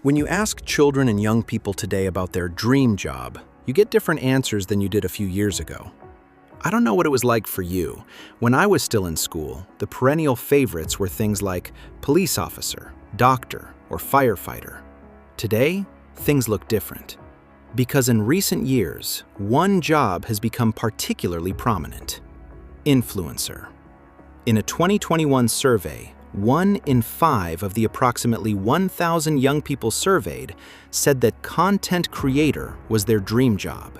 When you ask children and young people today about their dream job, you get different answers than you did a few years ago. I don't know what it was like for you. When I was still in school, the perennial favorites were things like police officer, doctor, or firefighter. Today, things look different. Because in recent years, one job has become particularly prominent: influencer. In a 2021 survey, 1 in 5 of the approximately 1,000 young people surveyed said that content creator was their dream job.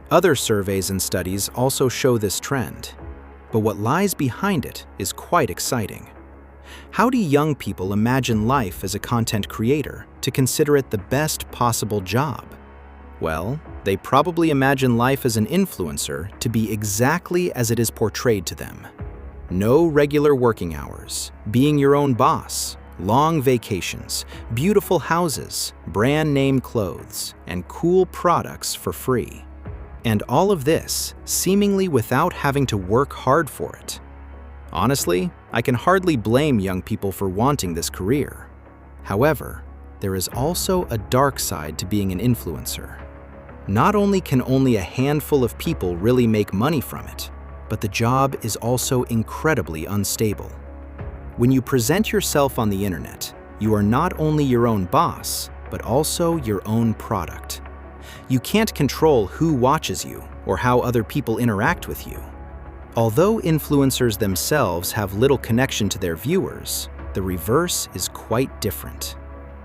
Other surveys and studies also show this trend, but what lies behind it is quite exciting. How do young people imagine life as a content creator to consider it the best possible job? Well, they probably imagine life as an influencer to be exactly as it is portrayed to them. No regular working hours, being your own boss, long vacations, beautiful houses, brand name clothes, and cool products for free. And all of this seemingly without having to work hard for it. Honestly, I can hardly blame young people for wanting this career. However, there is also a dark side to being an influencer. Not only can only a handful of people really make money from it, but the job is also incredibly unstable. When you present yourself on the internet, you are not only your own boss, but also your own product. You can't control who watches you or how other people interact with you. Although influencers themselves have little connection to their viewers, the reverse is quite different.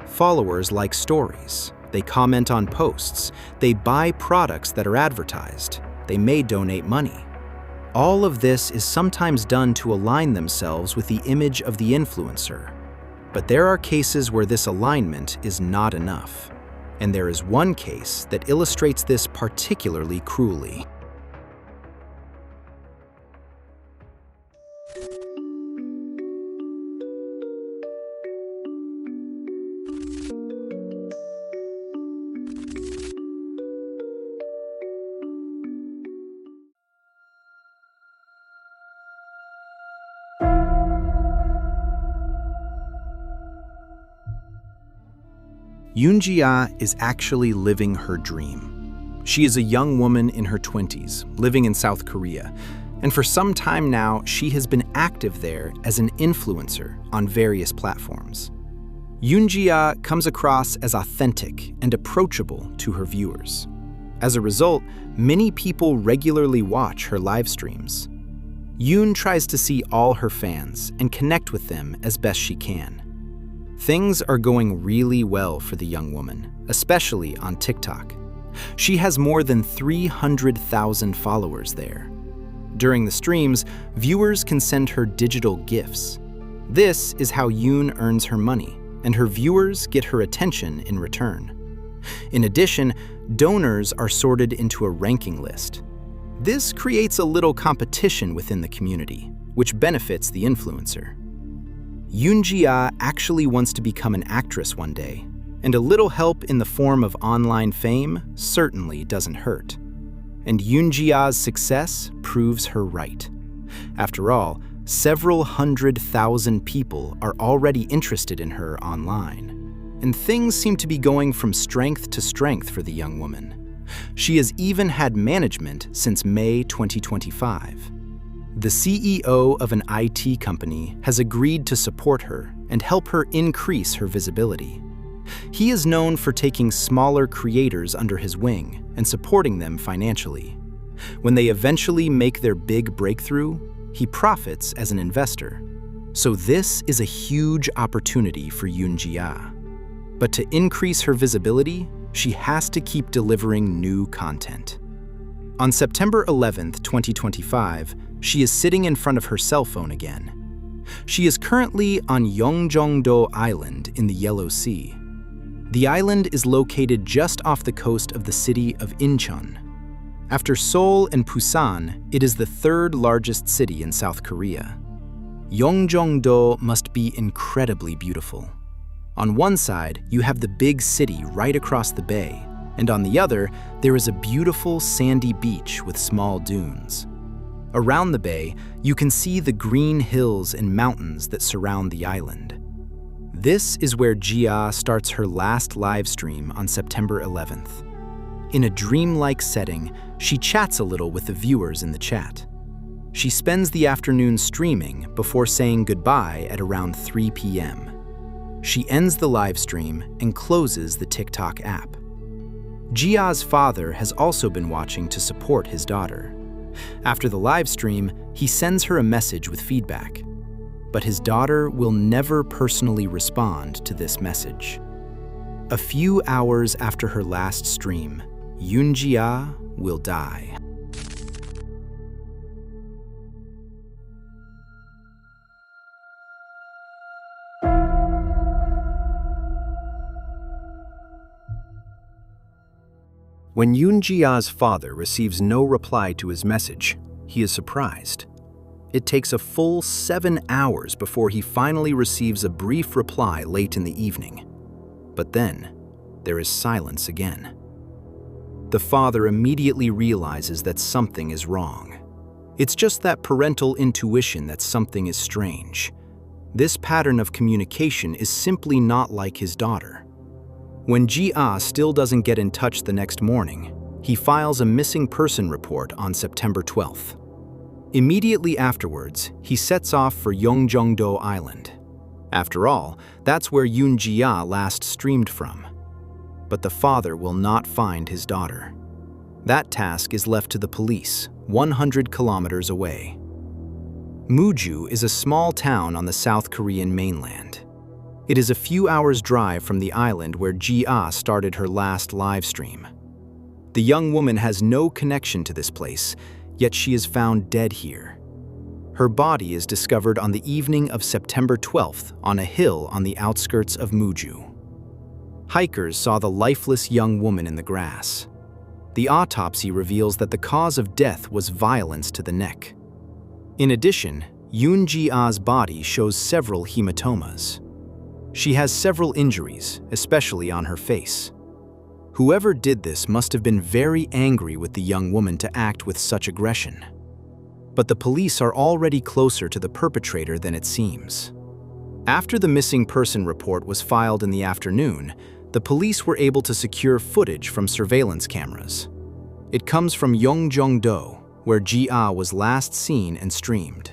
Followers like stories, they comment on posts, they buy products that are advertised, they may donate money. All of this is sometimes done to align themselves with the image of the influencer. But there are cases where this alignment is not enough. And there is one case that illustrates this particularly cruelly. Yoon Ji-Ah is actually living her dream. She is a young woman in her 20s, living in South Korea, and for some time now, she has been active there as an influencer on various platforms. Yoon Ji-Ah comes across as authentic and approachable to her viewers. As a result, many people regularly watch her live streams. Yoon tries to see all her fans and connect with them as best she can. Things are going really well for the young woman, especially on TikTok. She has more than 300,000 followers there. During the streams, viewers can send her digital gifts. This is how Yoon earns her money, and her viewers get her attention in return. In addition, donors are sorted into a ranking list. This creates a little competition within the community, which benefits the influencer. Yoon Ji-Ah actually wants to become an actress one day, and a little help in the form of online fame certainly doesn't hurt. And Yoon Ji-Ah's success proves her right. After all, several 100,000 people are already interested in her online. And things seem to be going from strength to strength for the young woman. She has even had management since May 2025. The CEO of an IT company has agreed to support her and help her increase her visibility. He is known for taking smaller creators under his wing and supporting them financially. When they eventually make their big breakthrough, he profits as an investor. So this is a huge opportunity for Yoon Ji-Ah. But to increase her visibility, she has to keep delivering new content. On September 11th, 2025, she is sitting in front of her cell phone again. She is currently on Yeongjong-do Island in the Yellow Sea. The island is located just off the coast of the city of Incheon. After Seoul and Busan, it is the third largest city in South Korea. Yeongjong-do must be incredibly beautiful. On one side, you have the big city right across the bay, and on the other, there is a beautiful sandy beach with small dunes. Around the bay, you can see the green hills and mountains that surround the island. This is where Ji-Ah starts her last live stream on September 11th. In a dreamlike setting, she chats a little with the viewers in the chat. She spends the afternoon streaming before saying goodbye at around 3 p.m. She ends the live stream and closes the TikTok app. Ji-Ah's father has also been watching to support his daughter. After the live stream, he sends her a message with feedback. But his daughter will never personally respond to this message. A few hours after her last stream, Yoon Ji-Ah will die. When Yoon Ji-Ah's father receives no reply to his message, he is surprised. It takes a full 7 hours before he finally receives a brief reply late in the evening. But then, there is silence again. The father immediately realizes that something is wrong. It's just that parental intuition that something is strange. This pattern of communication is simply not like his daughter. When Ji-Ah still doesn't get in touch the next morning, he files a missing person report on September 12th. Immediately afterwards, he sets off for Yeongjongdo Island. After all, that's where Yoon Ji-Ah last streamed from. But the father will not find his daughter. That task is left to the police, 100 kilometers away. Muju is a small town on the South Korean mainland. It is a few hours' drive from the island where Ji-Ah started her last live stream. The young woman has no connection to this place, yet she is found dead here. Her body is discovered on the evening of September 12th on a hill on the outskirts of Muju. Hikers saw the lifeless young woman in the grass. The autopsy reveals that the cause of death was violence to the neck. In addition, Yoon Ji-Ah's body shows several hematomas. She has several injuries, especially on her face. Whoever did this must have been very angry with the young woman to act with such aggression. But the police are already closer to the perpetrator than it seems. After the missing person report was filed in the afternoon, the police were able to secure footage from surveillance cameras. It comes from Yeongjongdo, where Ji-Ah was last seen and streamed.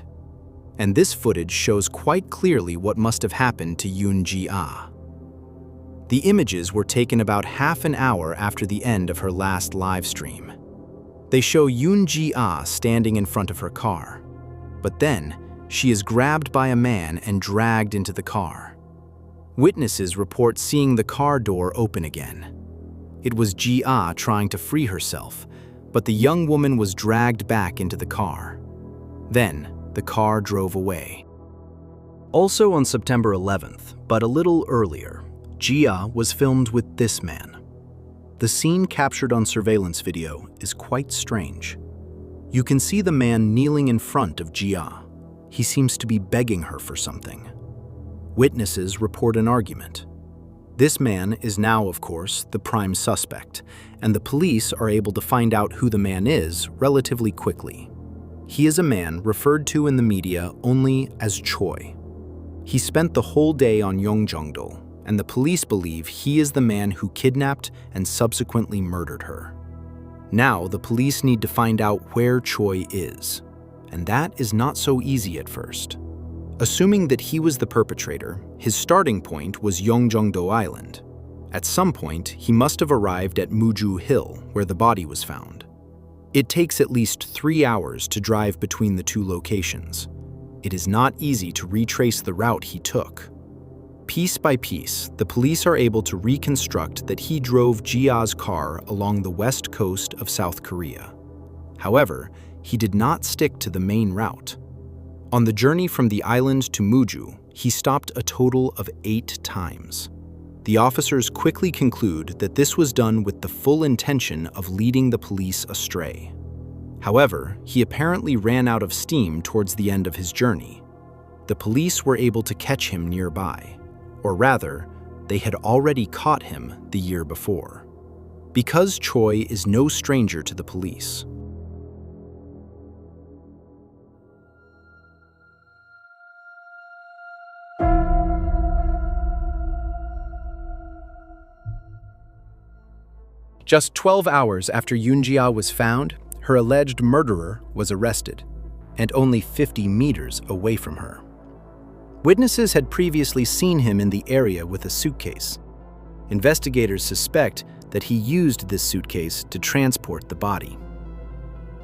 And this footage shows quite clearly what must have happened to Yoon Ji-Ah. The images were taken about half an hour after the end of her last live stream. They show Yoon Ji-Ah standing in front of her car. But then, she is grabbed by a man and dragged into the car. Witnesses report seeing the car door open again. It was Ji-Ah trying to free herself, but the young woman was dragged back into the car. Then, the car drove away. Also on September 11th, but a little earlier, Ji-Ah was filmed with this man. The scene captured on surveillance video is quite strange. You can see the man kneeling in front of Ji-Ah. He seems to be begging her for something. Witnesses report an argument. This man is now, of course, the prime suspect, and the police are able to find out who the man is relatively quickly. He is a man referred to in the media only as Choi. He spent the whole day on Yeongjongdo, and the police believe he is the man who kidnapped and subsequently murdered her. Now the police need to find out where Choi is, and that is not so easy at first. Assuming that he was the perpetrator, his starting point was Yeongjongdo Island. At some point, he must have arrived at Muju Hill, where the body was found. It takes at least 3 hours to drive between the two locations. It is not easy to retrace the route he took. Piece by piece, the police are able to reconstruct that he drove Ji-Ah's car along the west coast of South Korea. However, he did not stick to the main route. On the journey from the island to Muju, he stopped a total of 8 times. The officers quickly conclude that this was done with the full intention of leading the police astray. However, he apparently ran out of steam towards the end of his journey. The police were able to catch him nearby. Or rather, they had already caught him the year before. Because Choi is no stranger to the police. Just 12 hours after Yoon Ji-Ah was found, her alleged murderer was arrested, and only 50 meters away from her. Witnesses had previously seen him in the area with a suitcase. Investigators suspect that he used this suitcase to transport the body.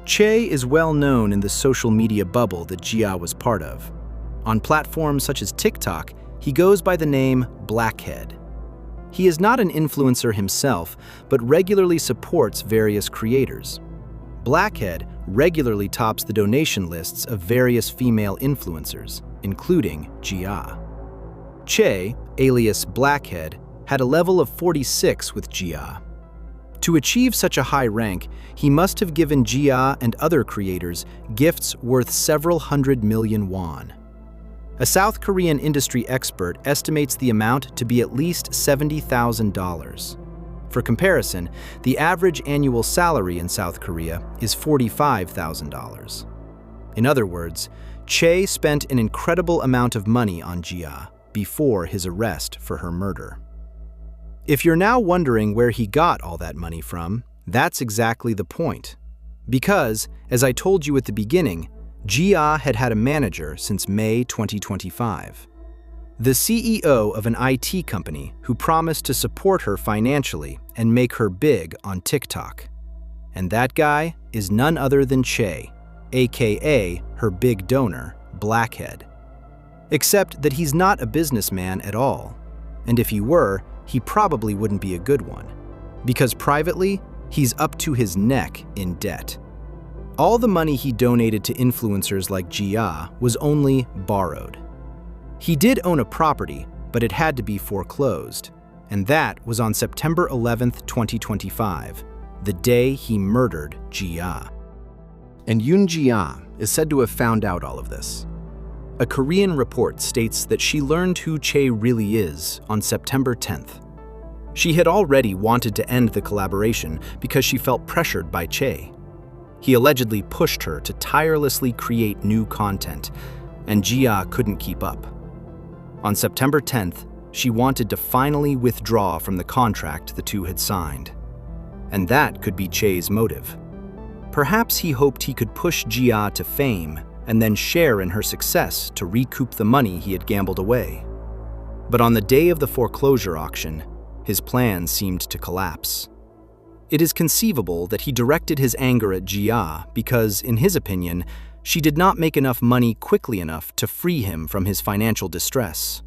Che is well known in the social media bubble that Ji-Ah was part of. On platforms such as TikTok, he goes by the name Blackhead. He is not an influencer himself, but regularly supports various creators. Blackhead regularly tops the donation lists of various female influencers, including Ji-Ah. Che, alias Blackhead, had a level of 46 with Ji-Ah. To achieve such a high rank, he must have given Ji-Ah and other creators gifts worth several hundred million won. A South Korean industry expert estimates the amount to be at least $70,000. For comparison, the average annual salary in South Korea is $45,000. In other words, Che spent an incredible amount of money on Ji-Ah before his arrest for her murder. If you're now wondering where he got all that money from, that's exactly the point. Because, as I told you at the beginning, Ji-Ah had had a manager since May 2025. The CEO of an IT company who promised to support her financially and make her big on TikTok. And that guy is none other than Che, aka her big donor, Blackhead. Except that he's not a businessman at all. And if he were, he probably wouldn't be a good one. Because privately, he's up to his neck in debt. All the money he donated to influencers like Ji-Ah was only borrowed. He did own a property, but it had to be foreclosed. And that was on September 11th, 2025, the day he murdered Ji-Ah. And Yoon Ji-Ah is said to have found out all of this. A Korean report states that she learned who Che really is on September 10th. She had already wanted to end the collaboration because she felt pressured by Che. He allegedly pushed her to tirelessly create new content, and Ji-Ah couldn't keep up. On September 10th, she wanted to finally withdraw from the contract the two had signed. And that could be Che's motive. Perhaps he hoped he could push Ji-Ah to fame and then share in her success to recoup the money he had gambled away. But on the day of the foreclosure auction, his plan seemed to collapse. It is conceivable that he directed his anger at Ji-Ah because, in his opinion, she did not make enough money quickly enough to free him from his financial distress.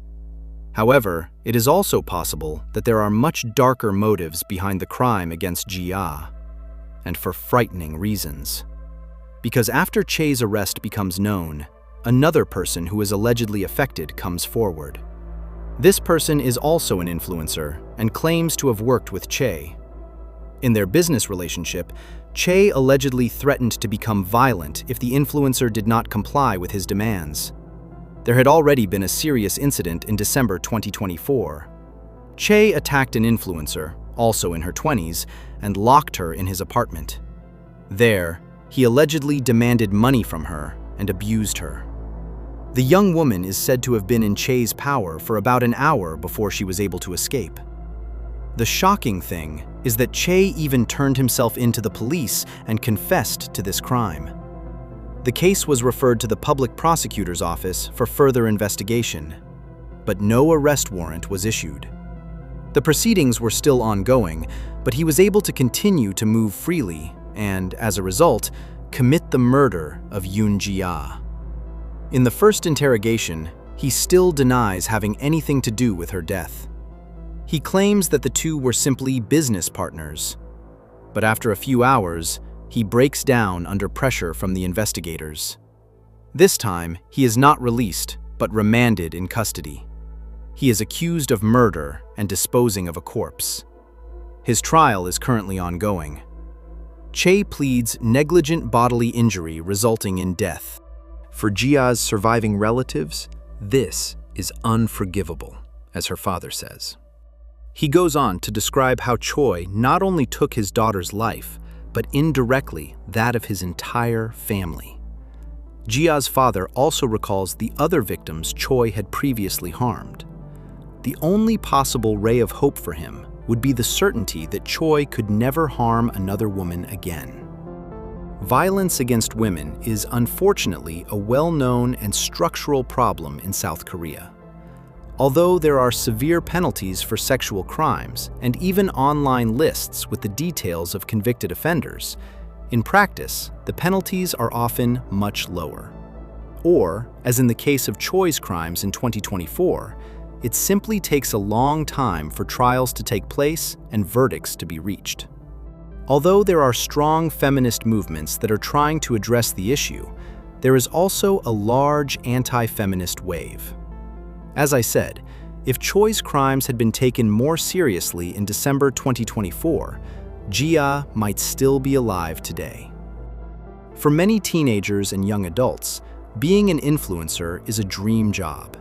However, it is also possible that there are much darker motives behind the crime against Ji-Ah, and for frightening reasons. Because after Che's arrest becomes known, another person who is allegedly affected comes forward. This person is also an influencer and claims to have worked with Che. In their business relationship, Che allegedly threatened to become violent if the influencer did not comply with his demands. There had already been a serious incident in December 2024. Che attacked an influencer, also in her 20s, and locked her in his apartment. There, he allegedly demanded money from her and abused her. The young woman is said to have been in Che's power for about an hour before she was able to escape. The shocking thing is that Che even turned himself into the police and confessed to this crime. The case was referred to the public prosecutor's office for further investigation, but no arrest warrant was issued. The proceedings were still ongoing, but he was able to continue to move freely and, as a result, commit the murder of Yoon Ji-Ah. In the first interrogation, he still denies having anything to do with her death. He claims that the two were simply business partners. But after a few hours, he breaks down under pressure from the investigators. This time, he is not released, but remanded in custody. He is accused of murder and disposing of a corpse. His trial is currently ongoing. Che pleads negligent bodily injury resulting in death. For Ji-Ah's surviving relatives, this is unforgivable, as her father says. He goes on to describe how Choi not only took his daughter's life, but indirectly that of his entire family. Ji-Ah's father also recalls the other victims Choi had previously harmed. The only possible ray of hope for him would be the certainty that Choi could never harm another woman again. Violence against women is unfortunately a well-known and structural problem in South Korea. Although there are severe penalties for sexual crimes and even online lists with the details of convicted offenders, in practice, the penalties are often much lower. Or, as in the case of Choi's crimes in 2024, it simply takes a long time for trials to take place and verdicts to be reached. Although there are strong feminist movements that are trying to address the issue, there is also a large anti-feminist wave. As I said, if Choi's crimes had been taken more seriously in December 2024, Ji-Ah might still be alive today. For many teenagers and young adults, being an influencer is a dream job.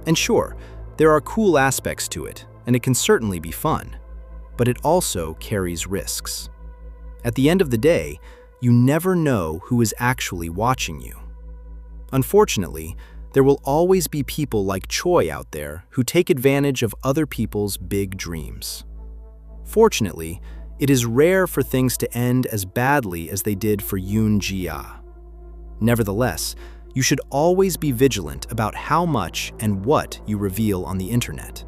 And sure, there are cool aspects to it, and it can certainly be fun, but it also carries risks. At the end of the day, you never know who is actually watching you. Unfortunately, there will always be people like Choi out there who take advantage of other people's big dreams. Fortunately, it is rare for things to end as badly as they did for Yoon Ji-Ah. Nevertheless, you should always be vigilant about how much and what you reveal on the internet.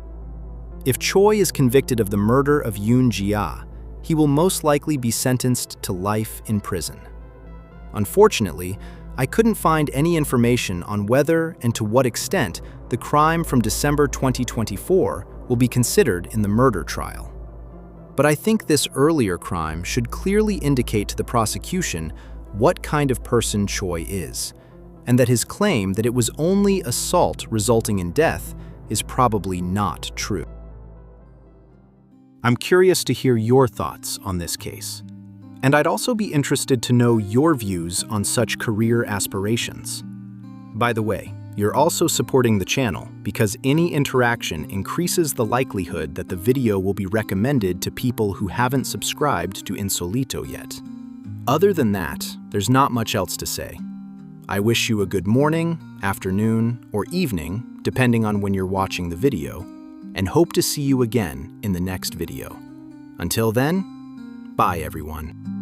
If Choi is convicted of the murder of Yoon Ji-Ah, he will most likely be sentenced to life in prison. Unfortunately, I couldn't find any information on whether and to what extent the crime from December 2024 will be considered in the murder trial. But I think this earlier crime should clearly indicate to the prosecution what kind of person Choi is, and that his claim that it was only assault resulting in death is probably not true. I'm curious to hear your thoughts on this case. And I'd also be interested to know your views on such career aspirations. By the way, you're also supporting the channel because any interaction increases the likelihood that the video will be recommended to people who haven't subscribed to Insolito yet. Other than that, there's not much else to say. I wish you a good morning, afternoon, or evening, depending on when you're watching the video, and hope to see you again in the next video. Until then, bye everyone.